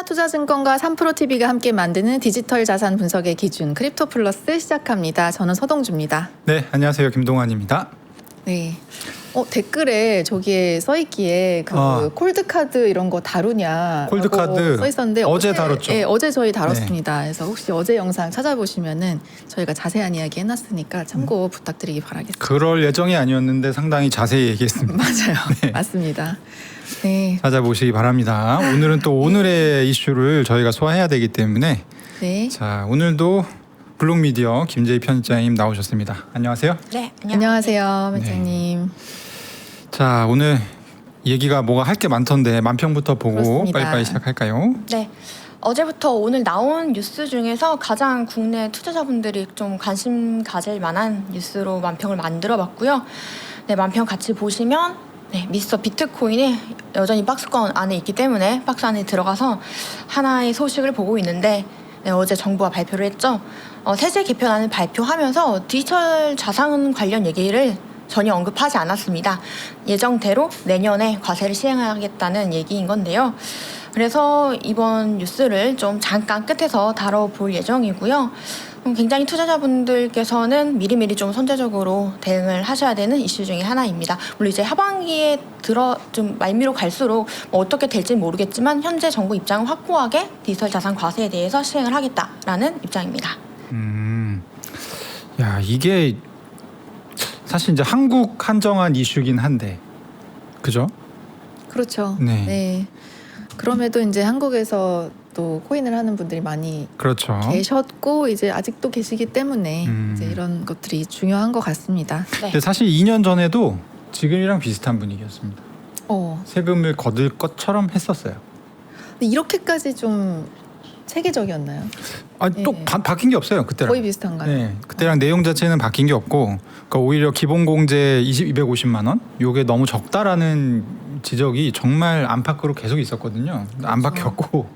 하나투자증권과 3프로TV가 함께 만드는 디지털 자산 분석의 기준 크립토 플러스 시작합니다. 저는 서동주입니다. 네, 안녕하세요. 김동환입니다. 네. 댓글에 저기에 써있기에 콜드카드 이런 거 다루냐 콜드카드 써있었는데 어제 다뤘죠? 네, 어제 저희 다뤘습니다. 그래서 혹시 어제 영상 찾아보시면은 저희가 자세한 이야기 해놨으니까 참고 부탁드리기 바라겠습니다. 그럴 예정이 아니었는데 상당히 자세히 얘기했습니다. 맞아요. 네. 맞습니다. 네. 찾아보시기 바랍니다. 오늘은 또 오늘의 이슈를 저희가 소화해야 되기 때문에 네. 자, 오늘도 블록미디어 김재희 편집장님 나오셨습니다. 안녕하세요. 네, 안녕하세요, 편집장님. 자, 오늘 얘기가 뭐가 할 게 많던데 만평부터 보고 그렇습니다. 빨리빨리 시작할까요? 네. 어제부터 오늘 나온 뉴스 중에서 가장 국내 투자자분들이 좀 관심 가질 만한 뉴스로 만평을 만들어봤고요. 네, 만평 같이 보시면 네, 미스터 비트코인이 여전히 박스권 안에 있기 때문에 박스 안에 들어가서 하나의 소식을 보고 있는데 네, 어제 정부가 발표를 했죠. 세제 개편안을 발표하면서 디지털 자산 관련 얘기를 전혀 언급하지 않았습니다. 예정대로 내년에 과세를 시행하겠다는 얘기인 건데요. 그래서 이번 뉴스를 좀 잠깐 끝에서 다뤄볼 예정이고요. 굉장히 투자자분들께서는 미리미리 좀 선제적으로 대응을 하셔야 되는 이슈 중에 하나입니다. 물론 이제 하반기에 좀 말미로 갈수록 어떻게 될지는 모르겠지만 현재 정부 입장은 확고하게 디지털 자산 과세에 대해서 시행을 하겠다라는 입장입니다. 야, 이게 사실 이제 한국 한정한 이슈긴 한데, 그죠? 그렇죠. 네. 네. 그럼에도 이제 한국에서 또 코인을 하는 분들이 많이 그렇죠. 계셨고 이제 아직도 계시기 때문에 이제 이런 것들이 중요한 것 같습니다. 네. 근데 사실 2년 전에도 지금이랑 비슷한 분위기였습니다. 세금을 거둘 것처럼 했었어요. 근데 이렇게까지 좀 체계적이었나요? 또 네. 바뀐 게 없어요. 그때랑. 거의 비슷한가요? 네, 그때랑 내용 자체는 바뀐 게 없고, 그러니까 오히려 기본 공제 250만 원, 요게 너무 적다라는 지적이 정말 안팎으로 계속 있었거든요. 안 바뀌었고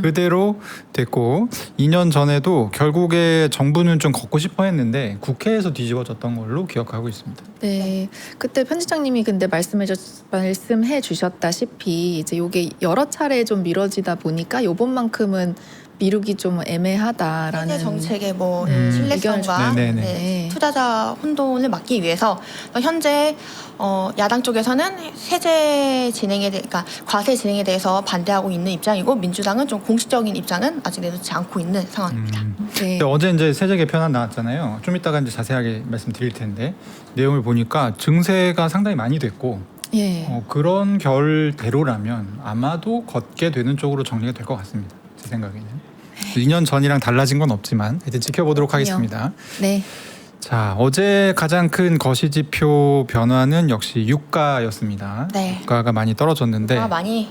그대로 됐고 2년 전에도 결국에 정부는 좀 걷고 싶어 했는데 국회에서 뒤집어졌던 걸로 기억하고 있습니다. 네, 그때 편집장님이 근데 말씀해 주셨다시피 이제 이게 여러 차례 좀 미뤄지다 보니까 이번만큼은 미루기 좀 애매하다라는 세제 정책의 뭐 의견을 신뢰성과 네네네. 네, 투자자 혼돈을 막기 위해서 현재 야당 쪽에서는 세제 진행에 그러니까 과세 진행에 대해서 반대하고 있는 입장이고 민주당은 좀 공식적인 입장은 아직 내놓지 않고 있는 상황입니다. 네. 근데 어제 이제 세제 개편안 나왔잖아요. 좀 이따가 이제 자세하게 말씀드릴 텐데 내용을 보니까 증세가 상당히 많이 됐고 예. 그런 결대로라면 아마도 걷게 되는 쪽으로 정리가 될 것 같습니다. 제 생각에는. 2년 전이랑 달라진 건 없지만 하여튼 지켜보도록 하겠습니다. 네. 자, 어제 가장 큰 거시지표 변화는 역시 유가였습니다. 네. 유가가 많이 떨어졌는데 많이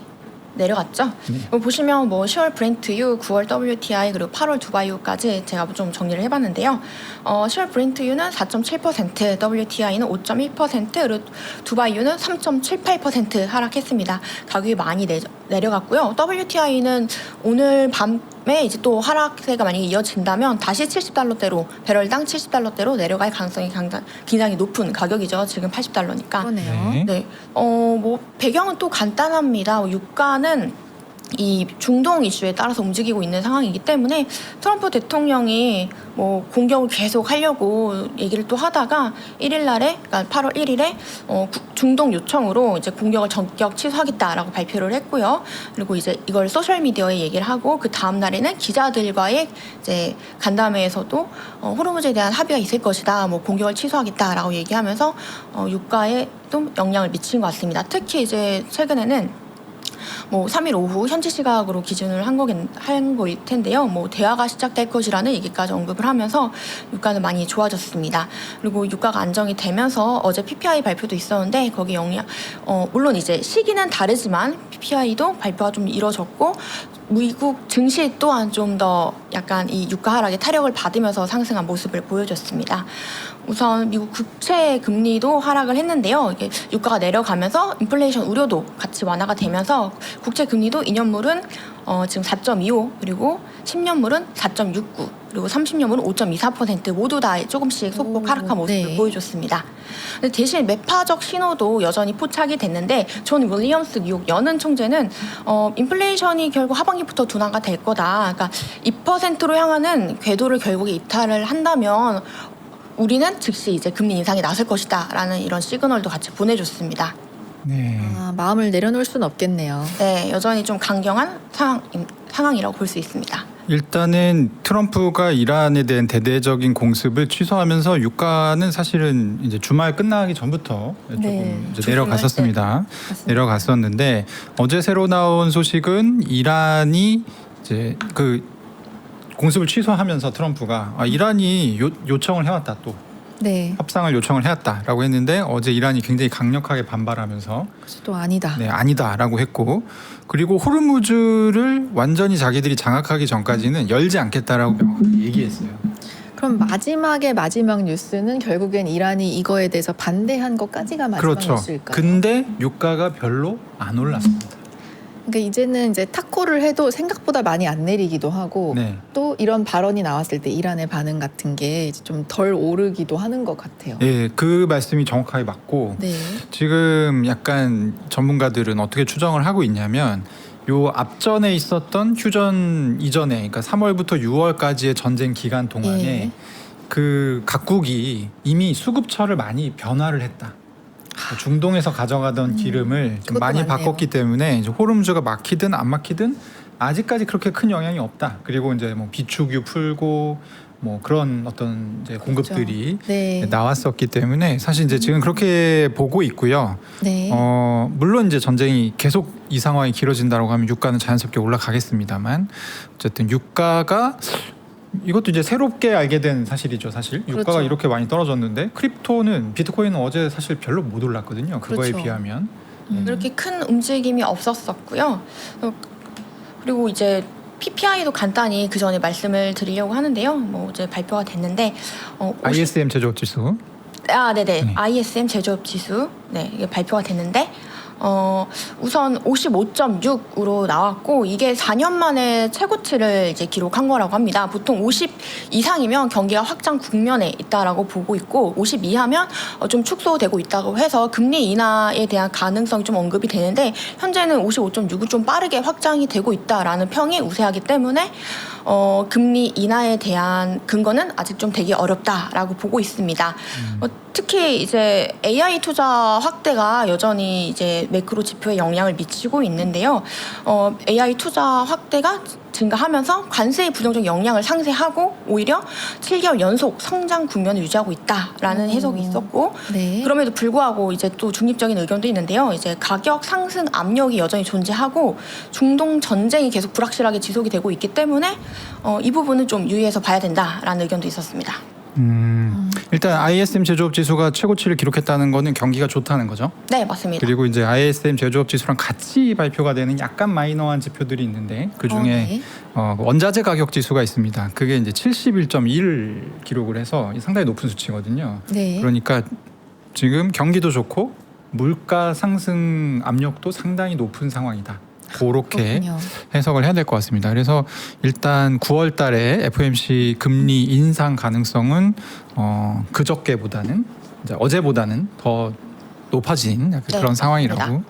내려갔죠. 네. 보시면 뭐 10월 브렌트유, 9월 WTI 그리고 8월 두바이유까지 제가 좀 정리를 해봤는데요. 10월 브렌트유는 4.7%, WTI는 5.1%, 그리고 두바이유는 3.78% 하락했습니다. 가격이 많이 내려갔고요. WTI는 오늘 밤에 이제 또 하락세가 만약에 이어진다면 다시 70달러대로 배럴당 70달러대로 내려갈 가능성이 굉장히 높은 가격이죠. 지금 80달러니까. 그러네요. 네. 네, 뭐 배경은 또 간단합니다. 유가는 이 중동 이슈에 따라서 움직이고 있는 상황이기 때문에 트럼프 대통령이 뭐 공격을 계속 하려고 얘기를 또 하다가 1일날에 그러니까 8월 1일에 중동 요청으로 이제 공격을 전격 취소하겠다라고 발표를 했고요. 그리고 이제 이걸 소셜 미디어에 얘기를 하고 그 다음 날에는 기자들과의 이제 간담회에서도 호르무즈에 대한 합의가 있을 것이다. 뭐 공격을 취소하겠다라고 얘기하면서 유가에 또 영향을 미친 것 같습니다. 특히 이제 최근에는 뭐 3일 오후 현지 시각으로 기준을 한 거일 텐데요. 뭐 대화가 시작될 것이라는 얘기까지 언급을 하면서 유가는 많이 좋아졌습니다. 그리고 유가가 안정이 되면서 어제 PPI 발표도 있었는데 거기 물론 이제 시기는 다르지만 PPI도 발표가 좀 이뤄졌고 미국 증시 또한 좀 더 약간 이 유가 하락의 타력을 받으면서 상승한 모습을 보여줬습니다. 우선 미국 국채 금리도 하락을 했는데요. 이게 유가가 내려가면서 인플레이션 우려도 같이 완화가 되면서 국채 금리도 2년물은 지금 4.25 그리고 10년물은 4.69 그리고 30년물은 5.24% 모두 다 조금씩 소폭 하락한 모습을 네. 보여줬습니다. 근데 대신 매파적 신호도 여전히 포착이 됐는데 존 윌리엄스 뉴욕 연은 총재는 인플레이션이 결국 하반기부터 둔화가 될 거다. 그러니까 2%로 향하는 궤도를 결국에 이탈을 한다면 우리는 즉시 이제 금리 인상에 나설 것이다라는 이런 시그널도 같이 보내줬습니다. 네. 마음을 내려놓을 수는 없겠네요. 네, 여전히 좀 강경한 상황이라고 볼 수 있습니다. 일단은 트럼프가 이란에 대한 대대적인 공습을 취소하면서 유가는 사실은 이제 주말 끝나기 전부터 조금 네, 이제 내려갔었습니다. 맞습니다. 내려갔었는데 어제 새로 나온 소식은 이란이 이제 그 공습을 취소하면서 트럼프가 이란이 요청을 해왔다 또 네, 협상을 요청을 해왔다라고 했는데 어제 이란이 굉장히 강력하게 반발하면서 그래서 또 아니다. 네, 아니다라고 했고 그리고 호르무즈를 완전히 자기들이 장악하기 전까지는 열지 않겠다라고 명확하게 얘기했어요. 그럼 마지막의 마지막 뉴스는 결국엔 이란이 이거에 대해서 반대한 것까지가 마지막 그렇죠. 뉴스일까요? 근데 유가가 별로 안 올랐습니다. 그러니까 이제는 이제 탁구를 해도 생각보다 많이 안 내리기도 하고 네. 또 이런 발언이 나왔을 때 이란의 반응 같은 게 좀 덜 오르기도 하는 것 같아요. 예, 그 말씀이 정확하게 맞고 네. 지금 약간 전문가들은 어떻게 추정을 하고 있냐면 요 앞전에 있었던 휴전 이전에 그러니까 3월부터 6월까지의 전쟁 기간 동안에 예. 그 각국이 이미 수급처를 많이 변화를 했다. 중동에서 가져가던 기름을 좀 그것도 많이 맞네요. 바꿨기 때문에 이제 호르무즈가 막히든 안 막히든 아직까지 그렇게 큰 영향이 없다. 그리고 이제 뭐 비축유 풀고 뭐 그런 어떤 이제 공급들이 네. 나왔었기 때문에 사실 이제 지금 그렇게 보고 있고요. 네. 물론 이제 전쟁이 계속 이 상황이 길어진다고 하면 유가는 자연스럽게 올라가겠습니다만 어쨌든 유가가 이것도 이제 새롭게 알게 된 사실이죠. 사실 유가가 그렇죠. 이렇게 많이 떨어졌는데 크립토는 비트코인은 어제 사실 별로 못 올랐거든요. 그거에 그렇죠. 비하면 그렇게 큰 움직임이 없었었고요. 그리고 이제 PPI도 간단히 그 전에 말씀을 드리려고 하는데요. 뭐 이제 발표가 됐는데 ISM 제조업 지수 네네. 네. ISM 제조업 지수 이게 발표가 됐는데 우선 55.6으로 나왔고 이게 4년 만에 최고치를 이제 기록한 거라고 합니다. 보통 50 이상이면 경기가 확장 국면에 있다라고 보고 있고 50 이하면 좀 축소되고 있다고 해서 금리 인하에 대한 가능성이 좀 언급이 되는데 현재는 55.6은 좀 빠르게 확장이 되고 있다라는 평이 우세하기 때문에 금리 인하에 대한 근거는 아직 좀 되기 어렵다라고 보고 있습니다. 특히 이제 AI 투자 확대가 여전히 이제 매크로 지표에 영향을 미치고 있는데요. AI 투자 확대가 증가하면서 관세의 부정적 영향을 상쇄하고 오히려 7개월 연속 성장 국면을 유지하고 있다라는 해석이 있었고 네. 그럼에도 불구하고 이제 또 중립적인 의견도 있는데요. 이제 가격 상승 압력이 여전히 존재하고 중동 전쟁이 계속 불확실하게 지속이 되고 있기 때문에 이 부분은 좀 유의해서 봐야 된다라는 의견도 있었습니다. 일단 ISM 제조업 지수가 최고치를 기록했다는 거는 경기가 좋다는 거죠. 네, 맞습니다. 그리고 이제 ISM 제조업 지수랑 같이 발표가 되는 약간 마이너한 지표들이 있는데 그 중에 네. 원자재 가격 지수가 있습니다. 그게 이제 71.1 기록을 해서 상당히 높은 수치거든요. 네. 그러니까 지금 경기도 좋고 물가 상승 압력도 상당히 높은 상황이다. 그렇게 그렇군요. 해석을 해야 될 것 같습니다. 그래서 일단 9월 달에 FOMC 금리 인상 가능성은 그저께보다는 이제 어제보다는 더 높아진 약간 네, 그런 상황이라고 맞습니다.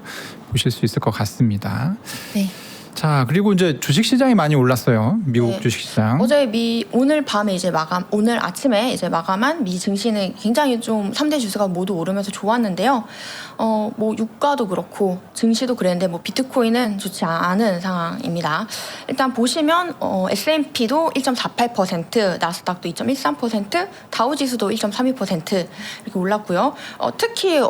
보실 수 있을 것 같습니다. 네. 자, 그리고 이제 주식 시장이 많이 올랐어요. 미국 네. 주식 시장. 어제 오늘 밤에 이제 오늘 아침에 이제 마감한 미 증시는 굉장히 좀 3대 주스가 모두 오르면서 좋았는데요. 뭐 유가도 그렇고 증시도 그랬는데 뭐 비트코인은 좋지 않은 상황입니다. 일단 보시면 S&P도 1.48%, 나스닥도 2.13%, 다우 지수도 1.32% 이렇게 올랐고요. 특히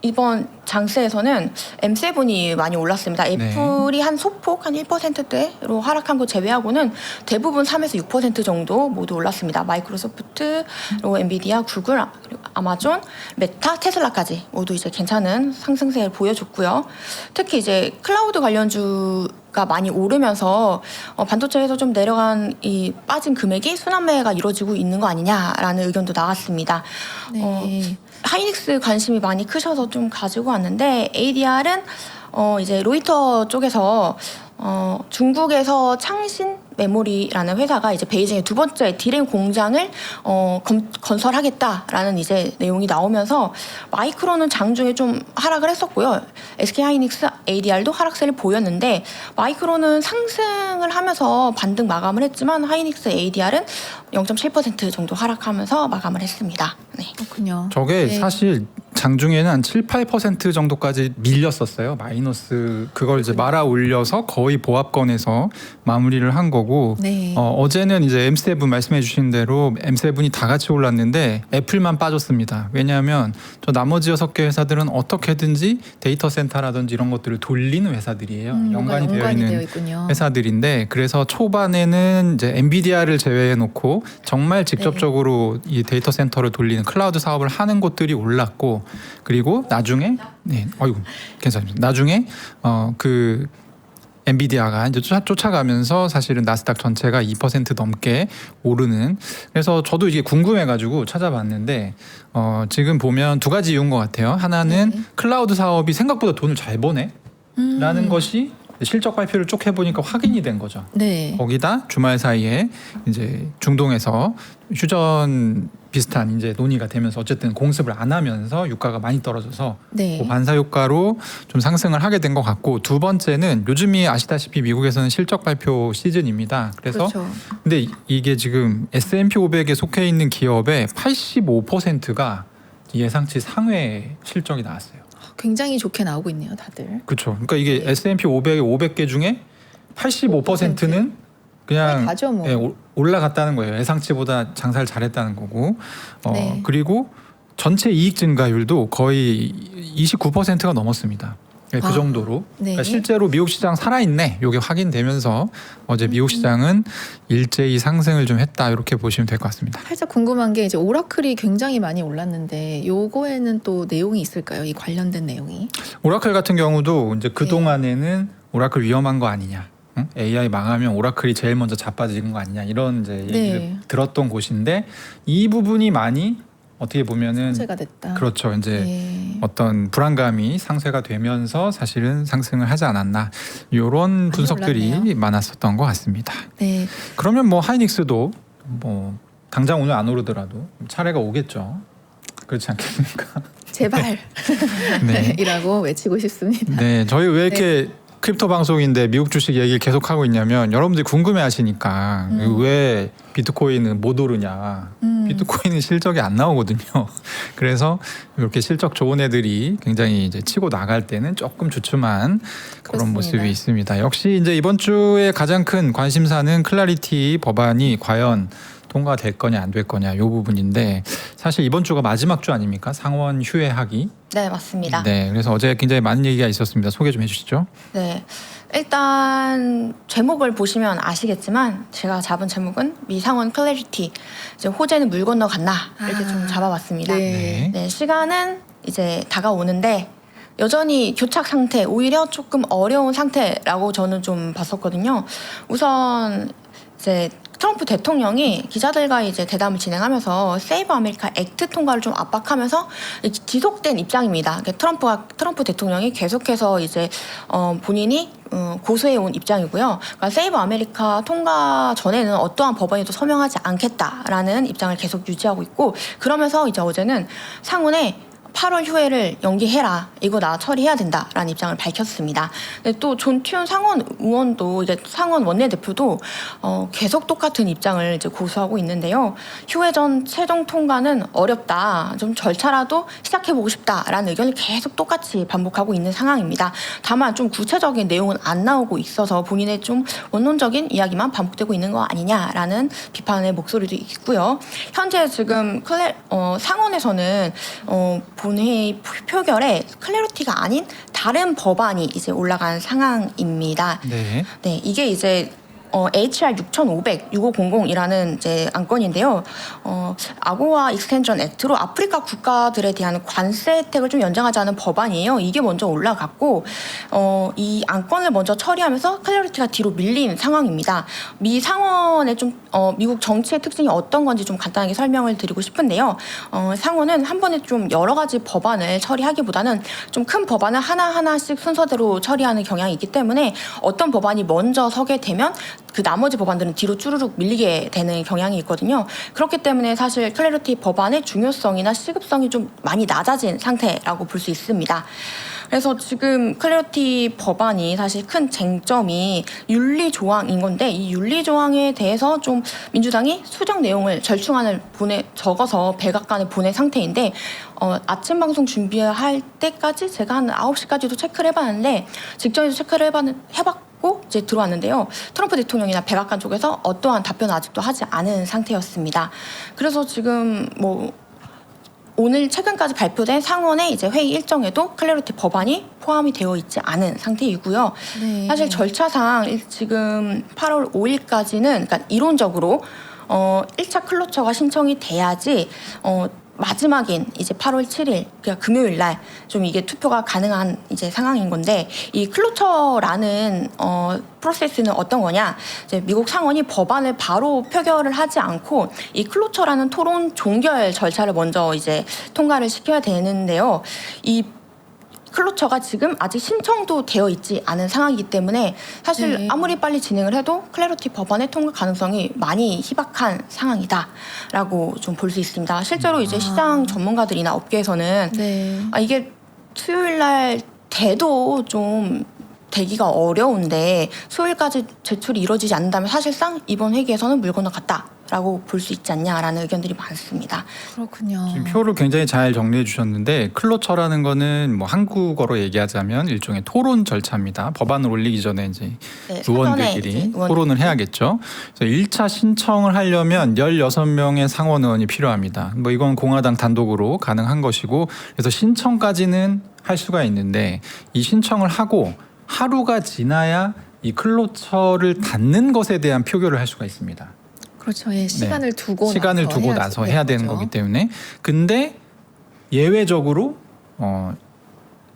이번 장세에서는 M7이 많이 올랐습니다. 애플이 한 소폭 한 1%대로 하락한 거 제외하고는 대부분 3에서 6% 정도 모두 올랐습니다. 마이크로소프트, 그리고 엔비디아, 구글, 그리고 아마존, 메타, 테슬라까지 모두 이제 괜찮은 상승세를 보여줬고요. 특히 이제 클라우드 관련주가 많이 오르면서 반도체에서 좀 내려간 이 빠진 금액이 순환매가 이루어지고 있는 거 아니냐라는 의견도 나왔습니다. 네. 하이닉스 관심이 많이 크셔서 좀 가지고 왔는데 ADR은 이제 로이터 쪽에서 중국에서 창신 메모리라는 회사가 이제 베이징의 두 번째 디램 공장을 건설하겠다라는 이제 내용이 나오면서 마이크론은 장중에 좀 하락을 했었고요. SK 하이닉스 ADR도 하락세를 보였는데 마이크론은 상승을 하면서 반등 마감을 했지만 하이닉스 ADR은 0.7% 정도 하락하면서 마감을 했습니다. 네. 그렇군요. 저게 네. 사실 장중에는 한 7, 8% 정도까지 밀렸었어요. 마이너스 그걸 이제 말아 올려서 거의 보합권에서 마무리를 한 거고 네. 어제는 이제 M7 말씀해 주신 대로 M7이 다 같이 올랐는데 애플만 빠졌습니다. 왜냐하면 저 나머지 6개 회사들은 어떻게든지 데이터 센터라든지 이런 것들을 돌리는 회사들이에요. 연관이 되어 있는 있군요. 회사들인데 그래서 초반에는 이제 엔비디아를 제외해 놓고 정말 직접적으로 이 데이터 센터를 돌리는 클라우드 사업을 하는 곳들이 올랐고 그리고 나중에 괜찮습니다. 나중에 그 엔비디아가 이제 쫓아가면서 사실은 나스닥 전체가 2% 넘게 오르는 그래서 저도 이게 궁금해가지고 찾아봤는데 지금 보면 두 가지 이유인 것 같아요. 하나는 클라우드 사업이 생각보다 돈을 잘 버네 라는 것이 실적 발표를 쭉 해보니까 확인이 된 거죠. 네. 거기다 주말 사이에 이제 중동에서 휴전 비슷한 이제 논의가 되면서 어쨌든 공습을 안 하면서 유가가 많이 떨어져서 네. 그 반사 효과로 좀 상승을 하게 된 것 같고 두 번째는 요즘이 아시다시피 미국에서는 실적 발표 시즌입니다. 그래서 그렇죠. 근데 이게 지금 S&P 500에 속해 있는 기업의 85%가 예상치 상회 실적이 나왔어요. 굉장히 좋게 나오고 있네요, 다들. 그렇죠. 그러니까 이게 네. S&P 500개 중에 85%는 그냥 가죠, 뭐. 예, 올라갔다는 거예요. 예상치보다 장사를 잘했다는 거고. 네. 그리고 전체 이익 증가율도 거의 29%가 넘었습니다. 예, 그 아, 정도로. 네. 그러니까 실제로 미국 시장 살아있네. 이게 확인되면서 어제 미국 시장은 일제히 상승을 좀 했다. 이렇게 보시면 될 것 같습니다. 살짝 궁금한 게 이제 오라클이 굉장히 많이 올랐는데 요거에는 또 내용이 있을까요? 이 관련된 내용이? 오라클 같은 경우도 이제 그 네. 동안에는 오라클 위험한 거 아니냐, 응? AI 망하면 오라클이 제일 먼저 자빠지는 거 아니냐 이런 이제 네. 얘기를 들었던 곳인데 이 부분이 많이 어떻게 보면은 문제가 됐다. 그렇죠. 이제 네. 어떤 불안감이 상쇄가 되면서 사실은 상승을 하지 않았나 이런 분석들이 올랐네요. 많았었던 것 같습니다. 네. 그러면 뭐 하이닉스도 뭐 당장 오늘 안 오르더라도 차례가 오겠죠. 그렇지 않겠습니까? 제발 네. 이라고 외치고 싶습니다. 네, 저희 왜 이렇게 크립토 방송인데 미국 주식 얘기를 계속 하고 있냐면 여러분들이 궁금해하시니까 왜 비트코인은 못 오르냐? 비트코인은 실적이 안 나오거든요. 그래서 이렇게 실적 좋은 애들이 굉장히 이제 치고 나갈 때는 조금 주춤한 그런 그렇습니다. 모습이 있습니다. 역시 이제 이번 주에 가장 큰 관심사는 클래리티 법안이 과연 통과될 거냐 안 될 거냐 이 부분인데 사실 이번 주가 마지막 주 아닙니까? 상원 휴회하기. 네, 맞습니다. 네, 그래서 어제 굉장히 많은 얘기가 있었습니다. 소개 좀 해주시죠. 네. 일단 제목을 보시면 아시겠지만 제가 잡은 제목은 미상원 클래리티 이제 호재는 물 건너 갔나 이렇게 좀 잡아봤습니다. 네. 네, 시간은 이제 다가오는데 여전히 교착 상태, 오히려 조금 어려운 상태라고 저는 좀 봤었거든요. 우선 이제 트럼프 대통령이 기자들과 이제 대담을 진행하면서 세이브 아메리카 액트 통과를 좀 압박하면서 지속된 입장입니다. 트럼프 대통령이 계속해서 이제 본인이 고수해온 입장이고요. 그러니까 세이브 아메리카 통과 전에는 어떠한 법안에도 서명하지 않겠다라는 입장을 계속 유지하고 있고 그러면서 이제 어제는 상원에 8월 휴회를 연기해라. 이거 나 처리해야 된다라는 입장을 밝혔습니다. 근데 또 존 튠 상원 의원도 이제 상원 원내대표도 계속 똑같은 입장을 이제 고수하고 있는데요. 휴회 전 최종 통과는 어렵다. 좀 절차라도 시작해보고 싶다라는 의견을 계속 똑같이 반복하고 있는 상황입니다. 다만 좀 구체적인 내용은 안 나오고 있어서 본인의 좀 원론적인 이야기만 반복되고 있는 거 아니냐라는 비판의 목소리도 있고요. 현재 지금 상원에서는 본회의 표결에 클래리티가 아닌 다른 법안이 이제 올라간 상황입니다. 네. 네, 이게 이제 HR 6500-6500이라는 이제 안건인데요. 아고아 익스텐션 액트로 아프리카 국가들에 대한 관세 혜택을 좀 연장하자는 법안이에요. 이게 먼저 올라갔고 이 안건을 먼저 처리하면서 클래리티가 뒤로 밀린 상황입니다. 미 상원의 미국 정치의 특징이 어떤 건지 좀 간단하게 설명을 드리고 싶은데요. 상원은 한 번에 좀 여러 가지 법안을 처리하기보다는 좀 큰 법안을 하나하나씩 순서대로 처리하는 경향이 있기 때문에 어떤 법안이 먼저 서게 되면 그 나머지 법안들은 뒤로 쭈루룩 밀리게 되는 경향이 있거든요. 그렇기 때문에 사실 클래리티 법안의 중요성이나 시급성이 좀 많이 낮아진 상태라고 볼 수 있습니다. 그래서 지금 클래리티 법안이 사실 큰 쟁점이 윤리 조항인 건데 이 윤리 조항에 대해서 좀 민주당이 수정 내용을 절충안을 적어서 백악관에 보낸 상태인데 아침 방송 준비할 때까지 제가 한 9시까지도 체크를 해봤는데 직전에도 체크를 해봤고 이제 들어왔는데요. 트럼프 대통령이나 백악관 쪽에서 어떠한 답변을 아직도 하지 않은 상태였습니다. 그래서 지금 오늘 최근까지 발표된 상원의 이제 회의 일정에도 클래리티 법안이 포함이 되어 있지 않은 상태이고요. 네. 사실 절차상 지금 8월 5일까지는 그러니까 이론적으로 1차 클로처가 신청이 돼야지 마지막인 이제 8월 7일 그러니까 금요일 날 좀 이게 투표가 가능한 이제 상황인 건데 이 클로처라는 프로세스는 어떤 거냐? 이제 미국 상원이 법안을 바로 표결을 하지 않고 이 클로처라는 토론 종결 절차를 먼저 이제 통과를 시켜야 되는데요. 이 클로처가 지금 아직 신청도 되어 있지 않은 상황이기 때문에 사실 네. 아무리 빨리 진행을 해도 클래리티 법안의 통과 가능성이 많이 희박한 상황이다라고 좀 볼 수 있습니다. 실제로 이제 시장 전문가들이나 업계에서는 네. 이게 수요일 날 돼도 좀 되기가 어려운데 수요일까지 제출이 이루어지지 않는다면 사실상 이번 회기에서는 물 건너갔다라고 볼 수 있지 않냐라는 의견들이 많습니다. 그렇군요. 지금 표를 굉장히 잘 정리해 주셨는데 클로처라는 거는 뭐 한국어로 얘기하자면 일종의 토론 절차입니다. 법안을 올리기 전에 이제 네, 의원들끼리 토론을 해야겠죠. 그래서 1차 신청을 하려면 16명의 상원 의원이 필요합니다. 뭐 이건 공화당 단독으로 가능한 것이고 그래서 신청까지는 할 수가 있는데 이 신청을 하고 하루가 지나야 이 클로처를 닫는 것에 대한 표결을 할 수가 있습니다. 그렇죠. 예, 시간을 두고 나서 해야 되는 거기 때문에 근데 예외적으로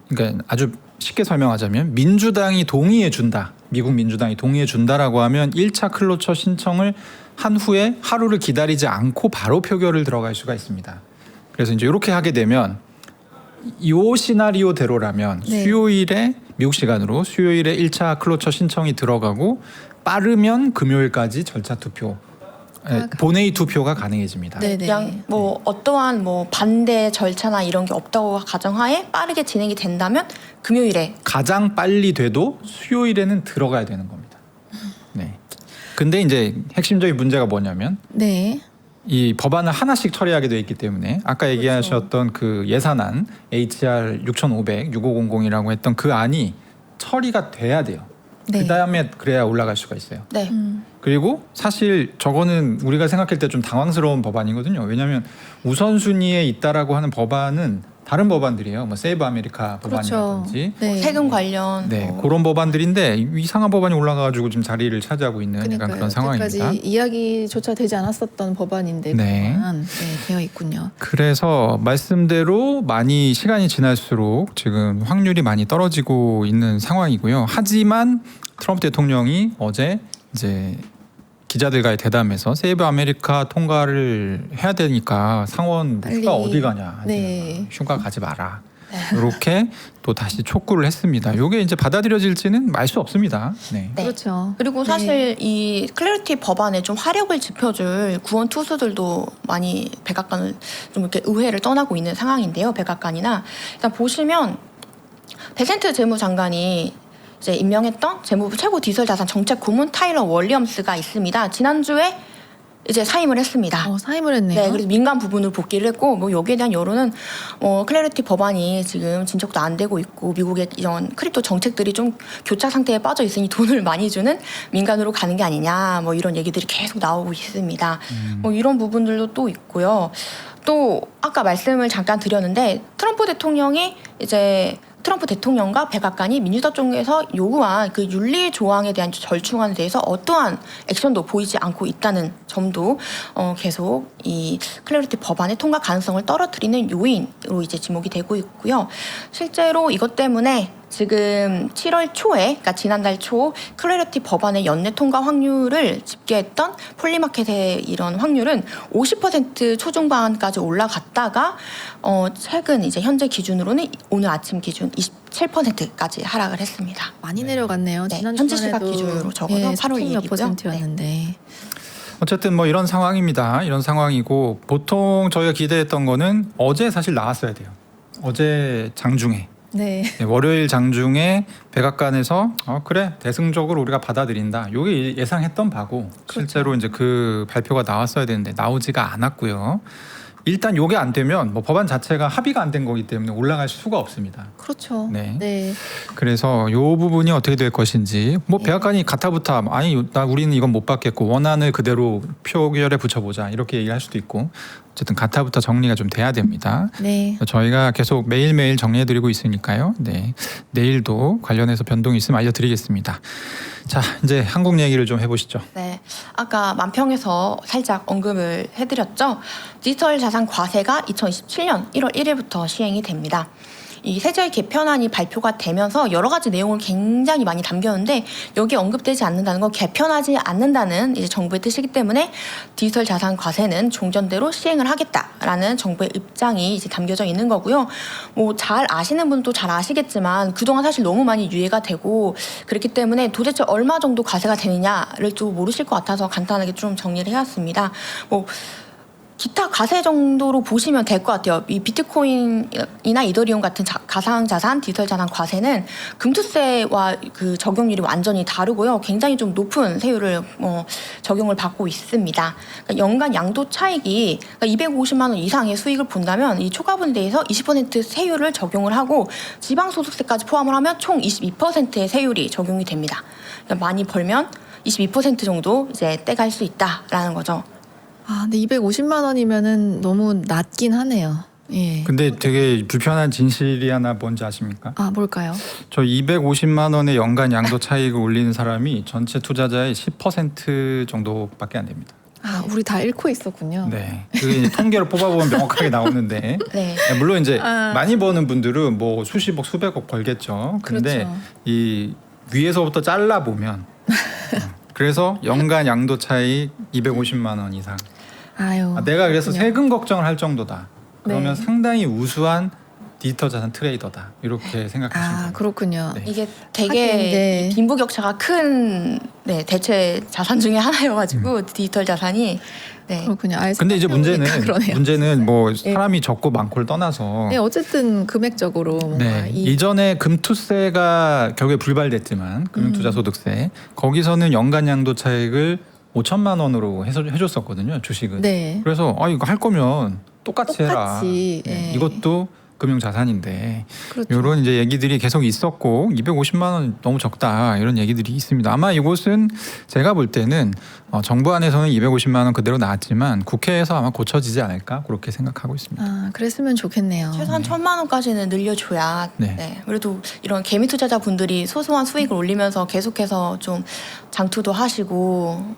그러니까 아주 쉽게 설명하자면 민주당이 동의해 준다. 미국 민주당이 동의해 준다라고 하면 1차 클로처 신청을 한 후에 하루를 기다리지 않고 바로 표결을 들어갈 수가 있습니다. 그래서 이제 이렇게 하게 되면 이 시나리오대로라면 네. 수요일에 미국 시간으로 수요일에 1차 클로처 신청이 들어가고 빠르면 금요일까지 절차 투표 본회의 투표가 가능해집니다. 네네. 그냥 어떠한 반대 절차나 이런 게 없다고 가정하에 빠르게 진행이 된다면 금요일에 가장 빨리 돼도 수요일에는 들어가야 되는 겁니다. 네. 근데 이제 핵심적인 문제가 뭐냐면 네. 이 법안을 하나씩 처리하게 돼 있기 때문에 아까 얘기하셨던 그 예산안 HR 6500-6500이라고 했던 그 안이 처리가 돼야 돼요. 네. 그 다음에 그래야 올라갈 수가 있어요. 네. 그리고 사실 저거는 우리가 생각할 때 좀 당황스러운 법안이거든요. 왜냐하면 우선순위에 있다라고 하는 법안은 다른 법안들이에요. 뭐 세이브 아메리카 법안이라든지 네. 세금 관련 그런 법안들인데 이상한 법안이 올라가가지고 지금 자리를 차지하고 있는 약간 그러니까요. 그런 상황입니다. 여태까지 이야기조차 되지 않았었던 법안인데 네. 되어 있군요. 그래서 말씀대로 많이 시간이 지날수록 지금 확률이 많이 떨어지고 있는 상황이고요. 하지만 트럼프 대통령이 어제 이제 기자들과의 대담에서 세이브 아메리카 통과를 해야 되니까 상원 휴가 어디 가냐. 네. 휴가 가지 마라. 이렇게 또 다시 촉구를 했습니다. 이게 이제 받아들여질지는 알 수 없습니다. 네. 네. 그렇죠. 그리고 사실 이 클래리티 법안에 좀 화력을 짚어줄 구원 투수들도 많이 백악관을 좀 이렇게 의회를 떠나고 있는 상황인데요. 백악관이나 일단 보시면 베센트 재무장관이 이제 임명했던 재무부 최고 디지털자산 정책 고문 타일러 월리엄스가 있습니다. 지난주에 이제 사임을 했습니다. 사임을 했네요. 네, 그래서 민간 부분으로 복귀를 했고 여기에 대한 여론은 클래리티 법안이 지금 진척도 안 되고 있고 미국의 이런 크립토 정책들이 좀 교착 상태에 빠져 있으니 돈을 많이 주는 민간으로 가는 게 아니냐 이런 얘기들이 계속 나오고 있습니다. 이런 부분들도 또 있고요. 또 아까 말씀을 잠깐 드렸는데 트럼프 대통령이 이제 트럼프 대통령과 백악관이 민주당 쪽에서 요구한 그 윤리 조항에 대한 절충안에 대해서 어떠한 액션도 보이지 않고 있다는 점도 계속 이 클래리티 법안의 통과 가능성을 떨어뜨리는 요인으로 이제 지목이 되고 있고요. 실제로 이것 때문에 지금 7월 초에, 그러니까 지난달 초 클래리티 법안의 연내 통과 확률을 집계했던 폴리마켓의 이런 확률은 50% 초중반까지 올라갔다가 최근 이제 현재 기준으로는 오늘 아침 기준 27%까지 하락을 했습니다. 많이 내려갔네요. 네, 지난 현재 시각 주간에도 기준으로 적어서 8월 2일이고요. 몇 %였는데. 어쨌든 뭐 이런 상황입니다. 이런 상황이고 보통 저희가 기대했던 거는 어제 사실 나왔어야 돼요. 어제 장중에. 네. 네, 월요일 장중에 백악관에서 그래 대승적으로 우리가 받아들인다. 이게 예상했던 바고 실제로 이제 그 발표가 나왔어야 되는데 나오지가 않았고요. 일단 이게 안 되면 뭐 법안 자체가 합의가 안 된 거기 때문에 올라갈 수가 없습니다. 그렇죠. 네. 네. 그래서 이 부분이 어떻게 될 것인지 뭐 네. 백악관이 가타부타 아니 우리는 이건 못 받겠고 원안을 그대로 표결에 붙여보자 이렇게 얘기할 수도 있고 어쨌든 가타부타 정리가 좀 돼야 됩니다. 네. 저희가 계속 매일매일 정리해드리고 있으니까요. 네, 내일도 관련해서 변동이 있으면 알려드리겠습니다. 자, 이제 한국 얘기를 좀 해보시죠. 네, 아까 만평에서 살짝 언급을 해드렸죠. 디지털 자산 과세가 2027년 1월 1일부터 시행이 됩니다. 이 세제 개편안이 발표가 되면서 여러 가지 내용을 굉장히 많이 담겼는데 여기 언급되지 않는다는 건 개편하지 않는다는 이제 정부의 뜻이기 때문에 디지털 자산 과세는 종전대로 시행을 하겠다라는 정부의 입장이 이제 담겨져 있는 거고요. 뭐 잘 아시는 분도 잘 아시겠지만 그동안 사실 너무 많이 유예가 되고 그렇기 때문에 도대체 얼마 정도 과세가 되느냐를 좀 모르실 것 같아서 간단하게 좀 정리를 해왔습니다. 뭐 기타 과세 정도로 보시면 될 것 같아요. 이 비트코인이나 이더리움 같은 가상자산, 디지털 자산 과세는 금투세와 그 적용률이 완전히 다르고요. 굉장히 좀 높은 세율을 적용을 받고 있습니다. 그러니까 연간 양도 차익이 250만 원 이상의 수익을 본다면 이 초과분에 대해서 20% 세율을 적용을 하고 지방소득세까지 포함을 하면 총 22%의 세율이 적용이 됩니다. 그러니까 많이 벌면 22% 정도 이제 떼갈 수 있다라는 거죠. 아, 근데 250만 원이면은 너무 낮긴 하네요. 예. 근데 되게 불편한 진실이 하나 뭔지 아십니까? 아, 뭘까요? 저 250만 원의 연간 양도 차익을 올리는 사람이 전체 투자자의 10% 정도밖에 안 됩니다. 아, 우리 다 잃고 있었군요. 네, 그게 이제 통계를 뽑아보면 명확하게 나오는데 네. 물론 이제 아. 많이 버는 분들은 뭐 수십억, 수백억 벌겠죠. 근데 그렇죠. 이 위에서부터 잘라 보면 그래서 연간 양도 차익 250만 원 이상. 아유. 내가 그래서 그렇군요. 세금 걱정을 할 정도다. 그러면 네. 상당히 우수한 디지털 자산 트레이더다. 이렇게 생각하시면 아, 됩니다. 그렇군요. 네. 이게 하긴, 되게 네. 빈부격차가 큰 대체 자산 중에 하나여가지고 디지털 자산이 그렇군요. 아, 근데 이제 그러네요. 문제는 뭐 사람이 적고 많고를 떠나서 네, 어쨌든 금액적으로 뭔가 네, 이전에 금투세가 결국에 불발됐지만 금융투자소득세 거기서는 연간 양도 차익을 5천만 원으로 해줬었거든요. 주식은. 네. 그래서 이거 할 거면 똑같이 해라. 똑같이, 네, 예. 이것도 금융자산인데 그렇죠. 이런 이제 얘기들이 계속 있었고 250만 원 너무 적다 이런 얘기들이 있습니다. 아마 이곳은 제가 볼 때는 정부 안에서는 250만 원 그대로 나왔지만 국회에서 아마 고쳐지지 않을까 그렇게 생각하고 있습니다. 아, 그랬으면 좋겠네요. 최소한 1,000만 원까지는 늘려줘야 네. 그래도 이런 개미 투자자분들이 소소한 수익을 올리면서 계속해서 좀 장투도 하시고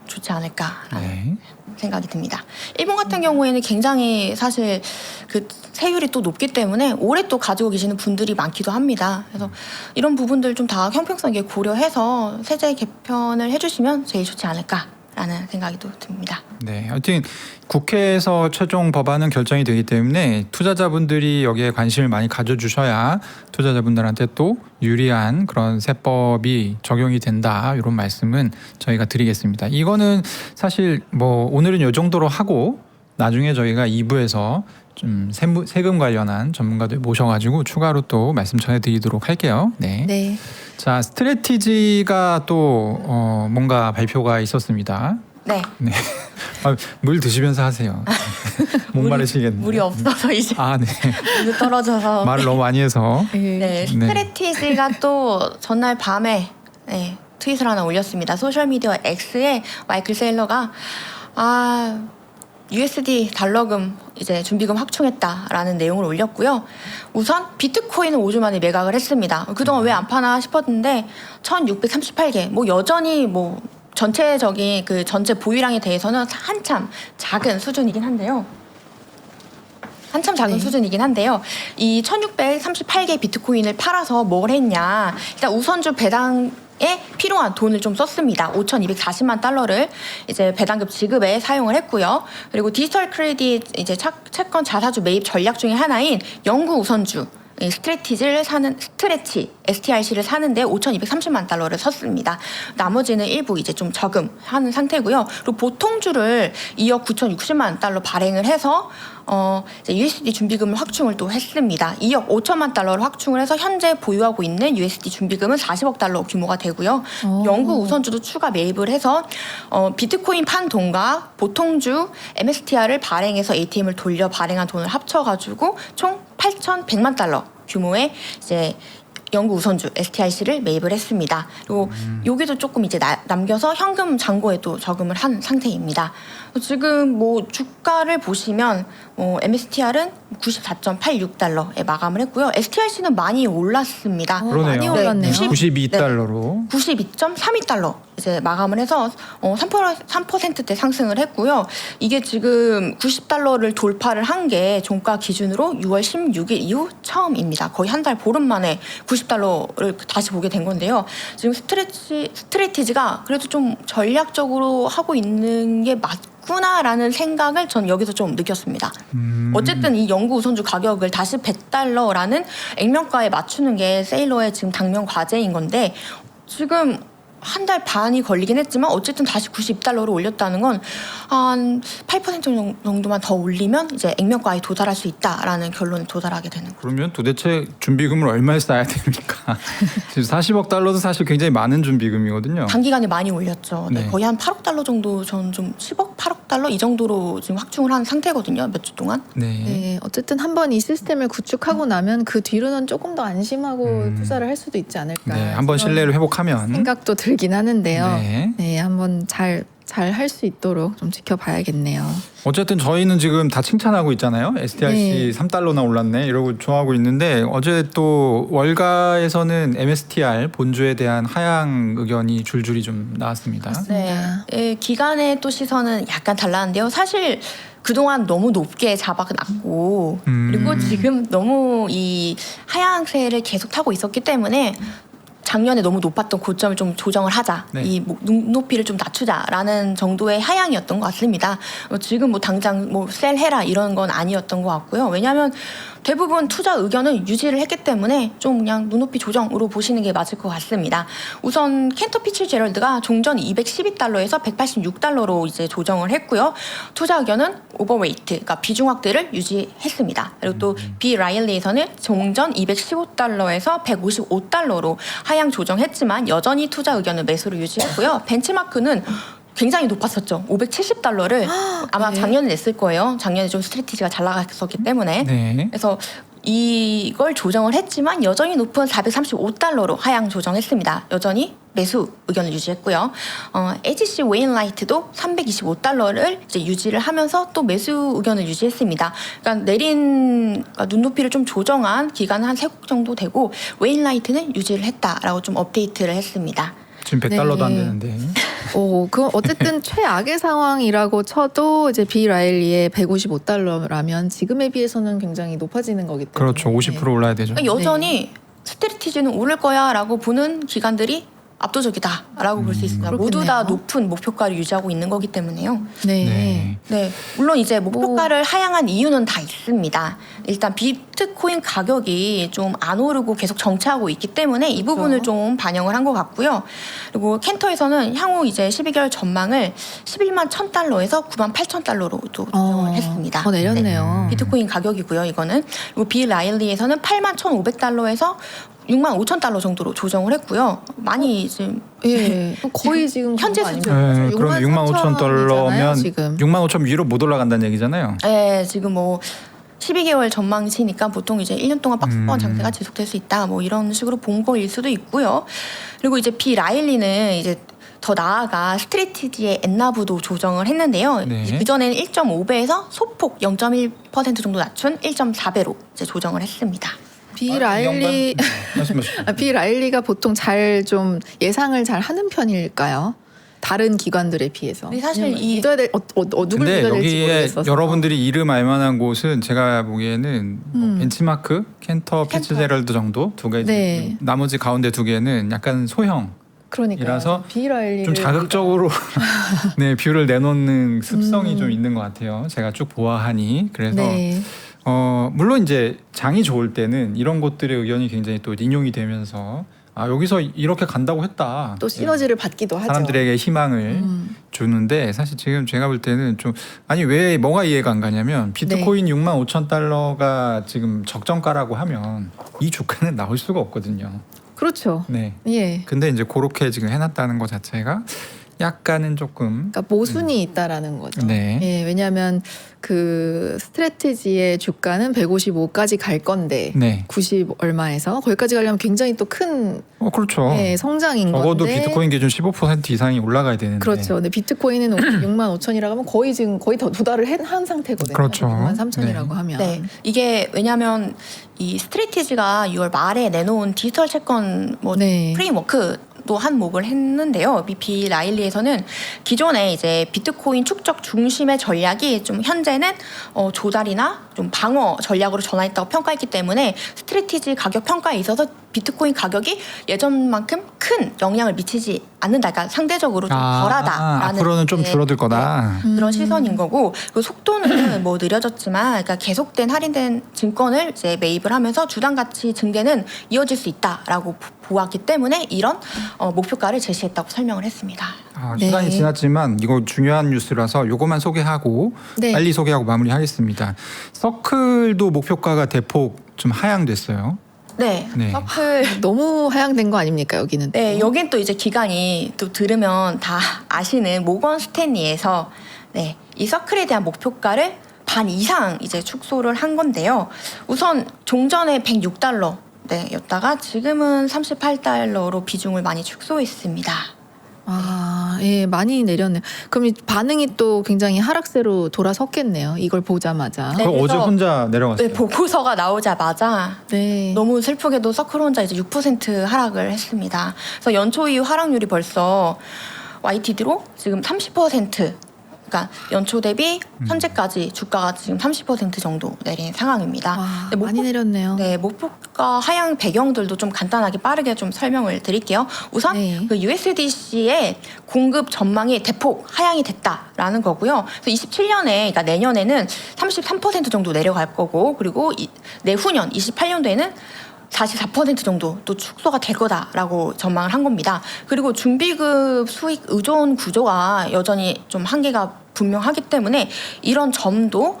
좋지 않을까라는 네. 생각이 듭니다. 일본 같은 경우에는 굉장히 사실 그 세율이 또 높기 때문에 오래 또 가지고 계시는 분들이 많기도 합니다. 그래서 이런 부분들 좀 다 형평성 있게 고려해서 세제 개편을 해주시면 제일 좋지 않을까라는 생각이 또 듭니다. 네, 하여튼 국회에서 최종 법안은 결정이 되기 때문에 투자자분들이 여기에 관심을 많이 가져주셔야 투자자분들한테 또 유리한 그런 세법이 적용이 된다 이런 말씀은 저희가 드리겠습니다. 이거는 사실 뭐 오늘은 이 정도로 하고 나중에 저희가 2부에서 좀 세금 관련한 전문가들 모셔가지고 추가로 또 말씀 전해드리도록 할게요. 네. 네. 자, 스트래티지가 또 뭔가 발표가 있었습니다. 네. 네. 물 드시면서 하세요. 목마르시겠네요. 물이 없어서 이제 아, 네. 물이 떨어져서 말을 너무 많이 해서. 네, 스트래티지가 또 전날 밤에 트윗을 하나 올렸습니다. 소셜미디어 X에 마이클 세일러가 USD 달러금 이제 준비금 확충했다라는 내용을 올렸고요. 우선 비트코인은 5주 만에 매각을 했습니다. 그동안 왜 안 파나 싶었는데 1,638개. 뭐 여전히 뭐 전체적인 그 전체 보유량에 대해서는 한참 작은 수준이긴 한데요. 수준이긴 한데요. 이 1,638개 비트코인을 팔아서 뭘 했냐. 일단 우선주 배당에 필요한 돈을 좀 썼습니다. 5,240만 달러를 이제 배당금 지급에 사용을 했고요. 그리고 디지털 크레딧 이제 채권 자사주 매입 전략 중에 하나인 영구 우선주 스트레치 STRC를 사는데 5,230만 달러를 썼습니다. 나머지는 일부 이제 좀 저금하는 상태고요. 그리고 보통주를 2억 9,060만 달러 발행을 해서 이제 USD 준비금을 확충을 또 했습니다. 2억 5천만 달러를 확충을 해서 현재 보유하고 있는 USD 준비금은 40억 달러 규모가 되고요. 영구 우선주도 추가 매입을 해서 비트코인 판 돈과 보통주 MSTR을 발행해서 ATM을 돌려 발행한 돈을 합쳐가지고 총 8,100만 달러 규모의 이제 영구 우선주 STRC를 매입을 했습니다. 그리고 여기도 조금 이제 남겨서 현금 잔고에 또 저금을 한 상태입니다. 지금 뭐 주가를 보시면 MSTR은 94.86달러에 마감을 했고요. STRC는 많이 올랐습니다. 그러네요. 많이 올랐네요. 92달러로. 92.32달러 이제 마감을 해서 3%대 상승을 했고요. 이게 지금 90달러를 돌파를 한 게 종가 기준으로 6월 16일 이후 처음입니다. 거의 한 달 보름 만에 90달러를 다시 보게 된 건데요. 지금 스트레티지가 그래도 좀 전략적으로 하고 있는 게 맞구나라는 생각을 전 여기서 좀 느꼈습니다. 어쨌든 이 영구 우선주 가격을 다시 100달러라는 액면가에 맞추는 게 세일러의 지금 당면 과제인 건데 지금 한 달 반이 걸리긴 했지만 어쨌든 다시 92달러로 올렸다는 건 한 8% 정도만 더 올리면 이제 액면가에 도달할 수 있다라는 결론에 도달하게 되는 거죠. 그러면 도대체 준비금을 얼마에 쌓아야 됩니까? 지금 40억 달러도 사실 굉장히 많은 준비금이거든요. 단기간에 많이 올렸죠. 네, 네. 거의 한 8억 달러 정도, 전 좀 10억, 8억 달러 이 정도로 지금 확충을 한 상태거든요. 몇 주 동안. 네, 어쨌든 한번 이 시스템을 구축하고 나면 그 뒤로는 조금 더 안심하고 투자를 할 수도 있지 않을까. 네, 한번 그런 신뢰를 회복하면. 생각도 들긴 하는데요. 네. 네, 한번 잘 할 수 있도록 좀 지켜봐야겠네요. 어쨌든 저희는 지금 다 칭찬하고 있잖아요. STRC 네. 3달러나 올랐네 이러고 좋아하고 있는데 어제 또 월가에서는 MSTR 본주에 대한 하향 의견이 줄줄이 좀 나왔습니다. 맞습니다. 네, 기간의 또 시선은 약간 달랐는데요. 사실 그동안 너무 높게 잡아놨고 그리고 지금 너무 이 하향세를 계속 타고 있었기 때문에 작년에 너무 높았던 고점을 좀 조정을 하자. 네. 이 눈높이를 좀 낮추자라는 정도의 하향이었던 것 같습니다. 지금 뭐 당장 뭐 셀해라 이런 건 아니었던 것 같고요. 왜냐하면 대부분 투자 의견은 유지를 했기 때문에 좀 그냥 눈높이 조정으로 보시는 게 맞을 것 같습니다. 우선 켄터 피츠제럴드가 종전 212달러에서 186달러로 이제 조정을 했고요. 투자 의견은 오버웨이트, 그러니까 비중 확대를 유지했습니다. 그리고 또 비 라일리에서는 종전 215달러에서 155달러로 하향 조정했지만 여전히 투자 의견은 매수를 유지했고요. 벤치마크는 굉장히 높았었죠. 570달러를 아마 네. 작년에 냈을 거예요. 작년에 좀 스트래티지가 잘 나갔었기 때문에. 네. 그래서 이걸 조정을 했지만 여전히 높은 435달러로 하향 조정했습니다. 여전히 매수 의견을 유지했고요. HC 웨인라이트도 325달러를 이제 유지를 하면서 또 매수 의견을 유지했습니다. 그러니까 그러니까 눈높이를 좀 조정한 기간은 한 3곡 정도 되고 웨인라이트는 유지를 했다라고 좀 업데이트를 했습니다. 지금 100달러도 안 네. 되는데. 그럼 어쨌든 최악의 상황이라고 쳐도 이제 비 라일리의 155달러라면 지금에 비해서는 굉장히 높아지는 거기 때문에. 그렇죠. 50% 올라야 되죠. 그러니까 여전히 스트래티지는 오를 거야라고 보는 기관들이 압도적이다라고 볼 수 있습니다. 모두 다 그렇겠네요. 높은 목표가를 유지하고 있는 거기 때문에요. 네. 네. 네, 물론 이제 목표가를 하향한 이유는 다 있습니다. 일단 비트코인 가격이 좀 안 오르고 계속 정체하고 있기 때문에 이 부분을 좀 반영을 한 것 같고요. 그리고 켄터에서는 향후 이제 12개월 전망을 11만 1,000달러에서 9만 8,000달러로 또 조정을 했습니다. 더 내렸네요. 비트코인 가격이고요, 이거는. 그리고 비 라일리에서는 8만 1,500달러에서 6만 5천 달러 정도로 조정을 했고요. 많이 지금 예, 거의 지금 현재 그런 거 수준. 아닙니까? 네, 그럼 6만 5천 4,000 달러면 이잖아요, 지금. 6만 5천 위로 못 올라간다는 얘기잖아요. 네, 지금 뭐 12개월 전망치니까 보통 이제 1년 동안 박스권 장세가 지속될 수 있다. 뭐 이런 식으로 본 거일 수도 있고요. 그리고 이제 비 라일리는 이제 더 나아가 스트레티지의 엔나브도 조정을 했는데요. 네. 그전에는 1.5배에서 소폭 0.1% 정도 낮춘 1.4배로 이제 조정을 했습니다. 비 라일리 말씀하시죠. 비 라일리가 보통 잘 좀 예상을 잘 하는 편일까요? 다른 기관들에 비해서. 근데 사실 왜냐면 이- 믿어야 될 누굴 근데 믿어야 될지 여기에 모르겠어서. 여러분들이 이름 알만한 곳은 제가 보기에는 뭐 벤치마크, 켄터, 피츠제럴드 정도 두 개. 네. 나머지 가운데 두 개는 약간 소형. 그러니까 이라서 비 라일리 좀 자극적으로 네 뷰를 내놓는 습성이 좀 있는 것 같아요. 제가 쭉 보아하니 그래서 네. 물론 이제 장이 좋을 때는 이런 곳들의 의견이 굉장히 또 인용이 되면서 아 여기서 이렇게 간다고 했다. 또 시너지를 받기도 하죠. 사람들에게 희망을 주는데 사실 지금 제가 볼 때는 좀 아니 왜 뭐가 이해가 안 가냐면 비트코인 65,000달러가 지금 적정가라고 하면 이 주가는 나올 수가 없거든요. 그렇죠. 네. 예. 근데 이제 그렇게 지금 해놨다는 것 자체가 약간은 조금 그러니까 모순이 있다라는 거죠. 네. 예, 왜냐하면 그 스트래티지의 주가는 155까지 갈 건데 네. 90 얼마에서 거기까지 가려면 굉장히 또 큰 그렇죠. 예, 성장인 적어도 건데. 비트코인 기준 15% 이상이 올라가야 되는데. 그렇죠. 근데 비트코인은 6만 5천이라고 하면 거의 지금 거의 더 도달을 한 상태거든요. 그렇죠. 6만 3천이라고 네. 하면. 네, 이게 왜냐하면 이 스트레티지가 6월 말에 내놓은 디지털 채권 뭐 네. 프레임워크도 한몫을 했는데요. BP 라일리에서는 기존에 이제 비트코인 축적 중심의 전략이 좀 현재는 조달이나 좀 방어 전략으로 전환했다고 평가했기 때문에 스트레티지 가격 평가에 있어서 비트코인 가격이 예전만큼 큰 영향을 미치지 않는다. 그러니까 상대적으로 좀 덜하다라는 앞으로는 좀 네, 줄어들 거다. 그런 시선인 거고 그 속도는 뭐 느려졌지만 그러니까 계속된 할인된 증권을 이제 매입을 하면서 주당 가치 증대는 이어질 수 있다라고 보았기 때문에 이런 목표가를 제시했다고 설명을 했습니다. 시간이 네. 지났지만 이거 중요한 뉴스라서 요거만 소개하고 네. 빨리 소개하고 마무리하겠습니다. 서클도 목표가가 대폭 좀 하향됐어요. 네, 네. 서클. 너무 하향된 거 아닙니까 여기는? 또? 네, 여긴 또 이제 기간이 또 들으면 다 아시는 모건 스탠리에서 네, 이 서클에 대한 목표가를 반 이상 이제 축소를 한 건데요. 우선 종전에 106달러 네, 였다가 지금은 38달러로 비중을 많이 축소했습니다. 아, 예, 많이 내렸네요. 그럼 이 반응이 또 굉장히 하락세로 돌아섰겠네요. 이걸 보자마자. 네. 어제 그래서- 혼자 내려갔어요. 네, 보고서가 나오자마자 네. 너무 슬프게도 서클 혼자 이제 6% 하락을 했습니다. 그래서 연초 이후 하락률이 벌써 YTD로 지금 30%. 그러니까 연초 대비 현재까지 주가가 지금 30% 정도 내린 상황입니다. 와, 근데 많이 내렸네요. 네, 목표가 하향 배경들도 좀 간단하게 빠르게 좀 설명을 드릴게요. 우선 네. 그 USDC의 공급 전망이 대폭 하향이 됐다라는 거고요. 그래서 27년에, 그러니까 내년에는 33% 정도 내려갈 거고, 그리고 내후년 28년도에는 44% 정도 또 축소가 될 거다라고 전망을 한 겁니다. 그리고 준비급 수익 의존 구조가 여전히 좀 한계가 분명하기 때문에 이런 점도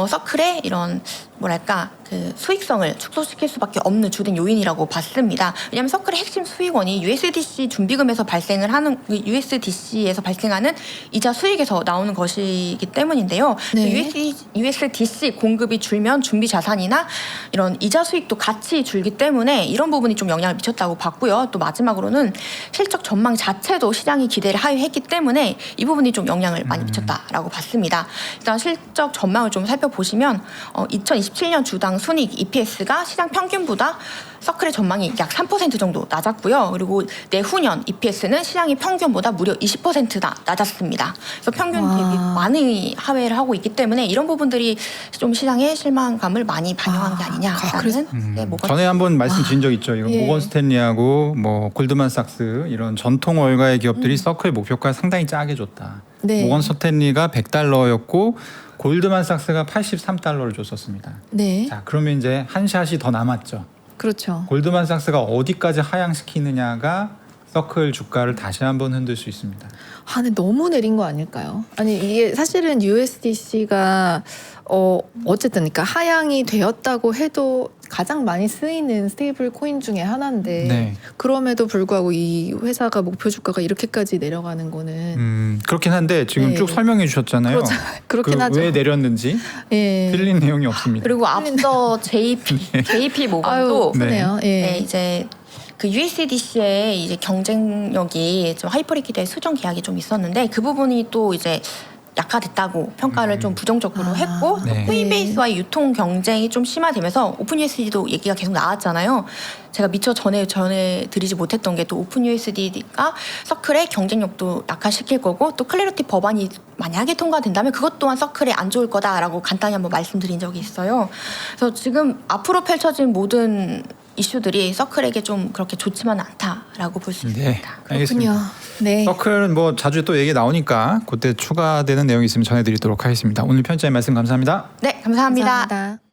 서클의 이런 뭐랄까 그 수익성을 축소시킬 수밖에 없는 주된 요인이라고 봤습니다. 왜냐하면 서클의 핵심 수익원이 USDC 준비금에서 발생을 하는 USDC에서 발생하는 이자 수익에서 나오는 것이기 때문인데요. 네. USDC 공급이 줄면 준비 자산이나 이런 이자 수익도 같이 줄기 때문에 이런 부분이 좀 영향을 미쳤다고 봤고요. 또 마지막으로는 실적 전망 자체도 시장이 기대를 하회했기 때문에 이 부분이 좀 영향을 많이 미쳤다라고 봤습니다. 일단 실적 전망을 좀 살펴보시면 2027년 주당 순이익 EPS가 시장 평균보다 서클의 전망이 약 3% 정도 낮았고요. 그리고 내후년 EPS는 시장의 평균보다 무려 20%나 낮았습니다. 그래서 평균 대비 와. 많이 하회를 하고 있기 때문에 이런 부분들이 좀 시장의 실망감을 많이 반영한 게 그래서- 아니냐라는 네, 뭐가 전에 한번 말씀드린 적 있죠. 이거 예. 모건 스탠리하고 뭐 골드만삭스 이런 전통 월가의 기업들이 서클 목표가 상당히 짜게 줬다. 네. 모건 스탠리가 100달러였고 골드만삭스가 83달러를 줬었습니다. 네. 자, 그러면 이제 한 샷이 더 남았죠. 그렇죠. 골드만삭스가 어디까지 하향시키느냐가 서클 주가를 다시 한번 흔들 수 있습니다. 아, 근데 너무 내린 거 아닐까요? 아니 이게 사실은 USDC가 어쨌든 그러니까 하향이 되었다고 해도 가장 많이 쓰이는 스테이블 코인 중에 하나인데 네. 그럼에도 불구하고 이 회사가 목표 주가가 이렇게까지 내려가는 거는 그렇긴 한데 지금 네. 쭉 설명해 주셨잖아요. 그렇긴 하죠. 왜 내렸는지 예. 틀린 내용이 없습니다. 그리고 앞서 JP 모건도 아유, 그러네요. 예. 네, 이제 그 USDC의 이제 경쟁력이 좀 하이퍼리퀴드의 수정 계약이 좀 있었는데 그 부분이 또 이제 약화됐다고 평가를 좀 부정적으로 했고 또 네. 코인베이스와의 유통 경쟁이 좀 심화되면서 오픈USD도 얘기가 계속 나왔잖아요. 제가 미처 전해드리지 못했던 게 또 오픈USD가 서클의 경쟁력도 약화시킬 거고 또 클래리티 법안이 만약에 통과된다면 그것 또한 서클에 안 좋을 거다라고 간단히 한번 말씀드린 적이 있어요. 그래서 지금 앞으로 펼쳐진 모든 이슈들이 서클에게 좀 그렇게 좋지만은 않다라고 볼 수 네, 있습니다. 알겠습니다. 네. 서클은 뭐 자주 또 얘기 나오니까 그때 추가되는 내용이 있으면 전해드리도록 하겠습니다. 오늘 편집자의 말씀 감사합니다. 네, 감사합니다. 감사합니다.